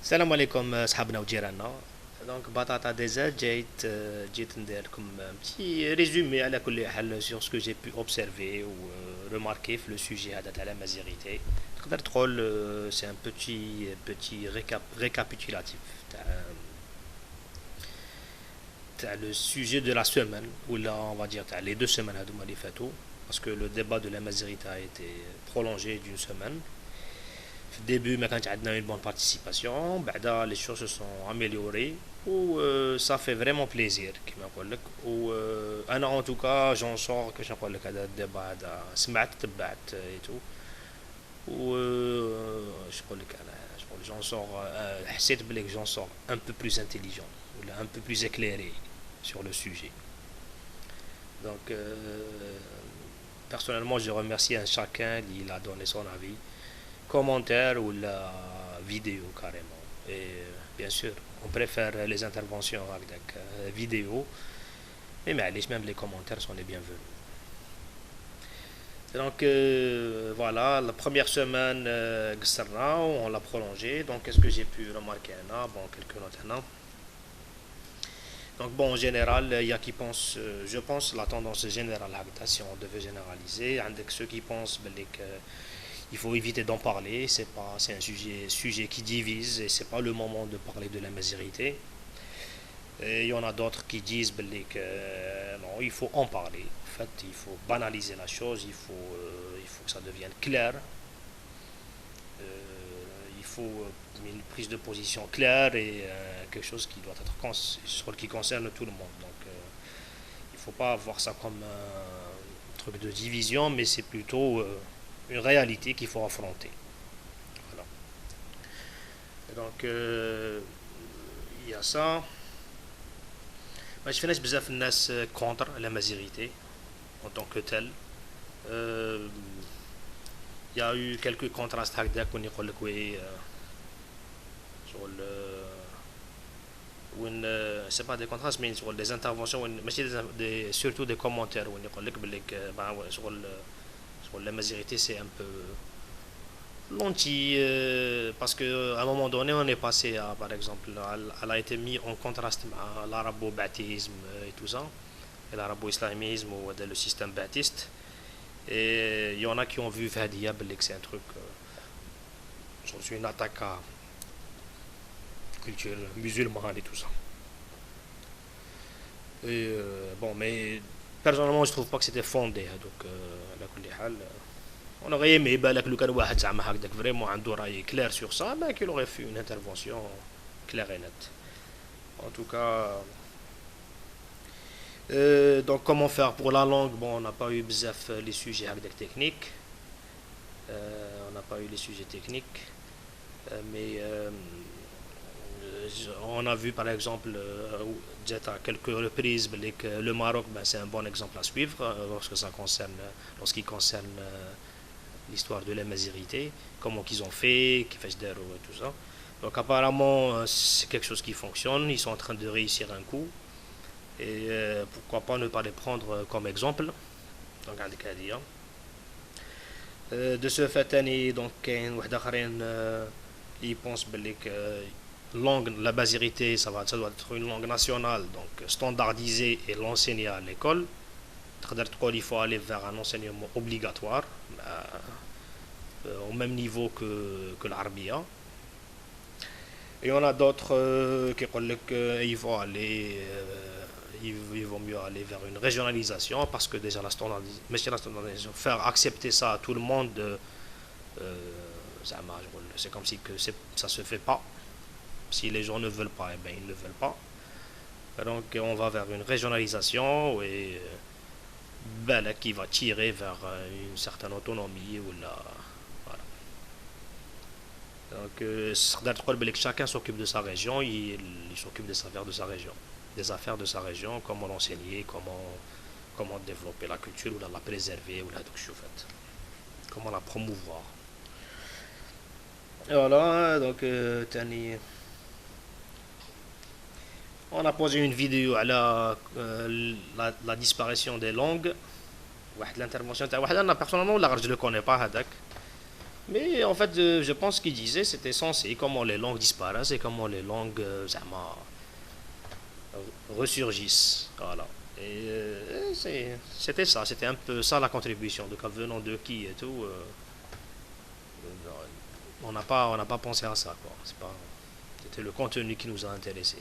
السلام عليكم صحابنا وجيراننا. دونك بطاطا ديزرت جيت ندير لكم بتي ريزومي على كل حال sur ce que j'ai pu observer ou remarquer في le sujet هذا تاع la majorité. تقدر تقول c'est un petit récapitulatif تاع le sujet de la semaine ou là on va dire تاع les deux semaines هذوما اللي فاتوا parce que le débat de la majorité a été prolongé d'une semaine. Au début, mais quand on a une bonne participation, les choses se sont améliorées ou ça fait vraiment plaisir. Ou en tout cas, j'en sors que j'en parle le débat سمعت تبعت et tout. Ou j'en sors حسيت بلي j'en sors un peu plus intelligent ou un peu plus éclairé sur le sujet. Donc personnellement, je remercie un chacun qui a donné son avis commentaire ou la vidéo carrément. Et bien sûr, on préfère les interventions avec vidéo, mais même les commentaires sont les bienvenus. Donc voilà, la première semaine, on l'a prolongé. Donc qu'est-ce que j'ai pu remarquer là? Bon, quelques notes là. Donc bon, en général, il y a qui pensent, je pense, la tendance générale, si on devait généraliser, avec ceux qui pensent que il faut éviter d'en parler, c'est un sujet qui divise et c'est pas le moment de parler de la majorité. Et il y en a d'autres qui disent que non, il faut en parler. En fait, il faut banaliser la chose, il faut que ça devienne clair. Il faut une prise de position claire et quelque chose qui doit être qui concerne tout le monde. Donc, il faut pas voir ça comme un truc de division, mais c'est plutôt une réalité qu'il faut affronter. Voilà. Et donc, il y a ça. ما شفناش بزاف الناس contre la majorité en tant que telle. Il y a eu quelques contrastes هكذاك وين يقول لك وي شغل وين c'est pas des contrastes mais شغل des interventions وين ماشي surtout des commentaires وين يقول لك باللي شغل la majorité c'est un peu lenti parce que à un moment donné on est passé à, par exemple elle a été mis en contraste avec l'arabo-baptisme et tout ça et l'arabo-islamisme ou le système baptiste et il y en a qui ont vu Fahdia que c'est un truc c'est une attaque à culture musulmane et tout ça et bon mais personnellement je trouve pas que c'était fondé donc على كل حال on aurait aimé بالك لو كان واحد زعما هكذاك فريمون عنده راي clair sur ça bah qu'il aurait fait une intervention claire et nette en tout cas donc comment faire pour la langue bon on n'a pas eu بزاف les sujets هكذاك techniques on n'a pas eu les sujets techniques mais on a vu par exemple à quelques reprises que le Maroc ben, c'est un bon exemple à suivre lorsqu'il concerne l'histoire de la majorité, comment qu'ils ont fait, qui fait et tout ça. Donc apparemment c'est quelque chose qui fonctionne, ils sont en train de réussir un coup et pourquoi pas ne pas les prendre comme exemple. Donc de ce fait donc ils pensent que la majorité ça doit être une langue nationale donc standardisée et l'enseigner à l'école. Il faut aller vers un enseignement obligatoire au même niveau que l'arabia. Et on a d'autres qui disent qu'il faut aller il vaut mieux aller vers une régionalisation parce que déjà la standardisation faire accepter ça à tout le monde c'est comme si que ça se fait pas. Si les gens ne veulent pas, eh bien, ils ne veulent pas. Donc on va vers une régionalisation et qui va tirer vers une certaine autonomie ou la voilà. Donc chacun s'occupe de sa région, il s'occupe des affaires de sa région, comment l'enseigner, comment développer la culture ou la préserver ou comment la promouvoir. Et voilà, donc on a posé une vidéo à la disparition des langues. L'intervention personnellement je ne le connais pas. Mais en fait, je pense qu'il disait c'était censé comment les langues disparaissent et comment les langues زعما ressurgissent. Voilà. Et c'était ça, c'était un peu ça la contribution. Donc, venant de qui et tout, on n'a pas pensé à ça, quoi. C'est pas, c'était le contenu qui nous a intéressé.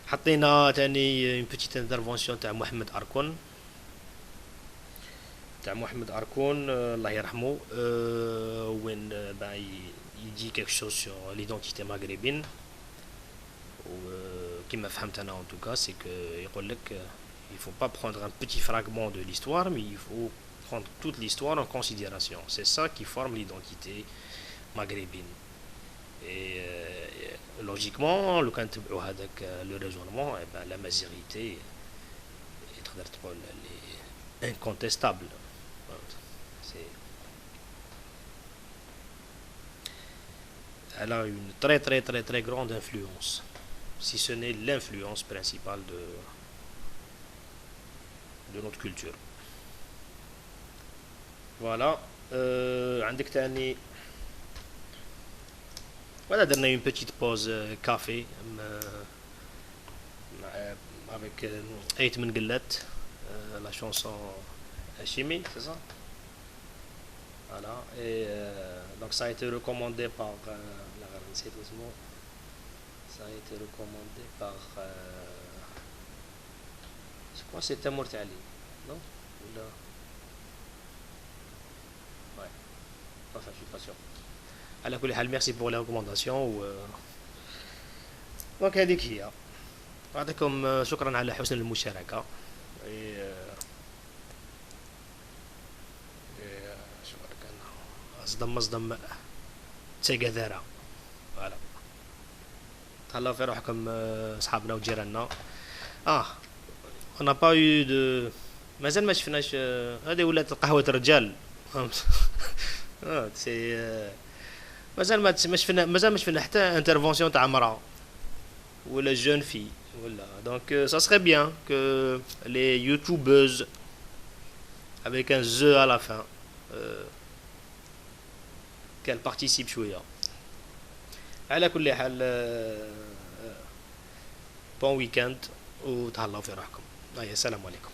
حطينا تاني une petite intervention تاع محمد أركون. تاع محمد أركون الله يرحمه وين il dit quelque chose sur l'identité maghrébine. Qui m'a fait en tout cas, c'est que il faut pas prendre un petit fragment de l'histoire, mais il faut prendre toute l'histoire en considération. C'est ça qui forme l'identité maghrébine. Et logiquement, le raisonnement, eh ben, la majorité est incontestable. C'est- Elle a une très très très très grande influence, si ce n'est l'influence principale de notre culture. Voilà. عندك تاني voilà, درنا une petite pause café avec Ait من قلت la chanson Chimie, c'est ça? Voilà. Et donc ça a été recommandé par ça a été recommandé par je crois que c'était Mortali, non? Là. Ouais. Enfin, je suis pas sûr. على كل حال merci pour les recommandations دونك هذيك هي. أعطيكم شكرا على حسن المشاركة. شكرا كان أصدم تجذرة. فوالا تهلاو في روحكم أصحابنا وجيراننا. on n'a pas eu de مازال ما شفناش هذه ولات قهوة الرجال. فهمت. سي مازال ما شفنا حتى انترفونسيون تاع مرأة ولا jeune fille. Voilà. Donc ça serait bien que les youtubeuses avec un Z à la fin qu'elles participent شوية. على كل حال bon week-end وتهلاو في روحكم. السلام عليكم.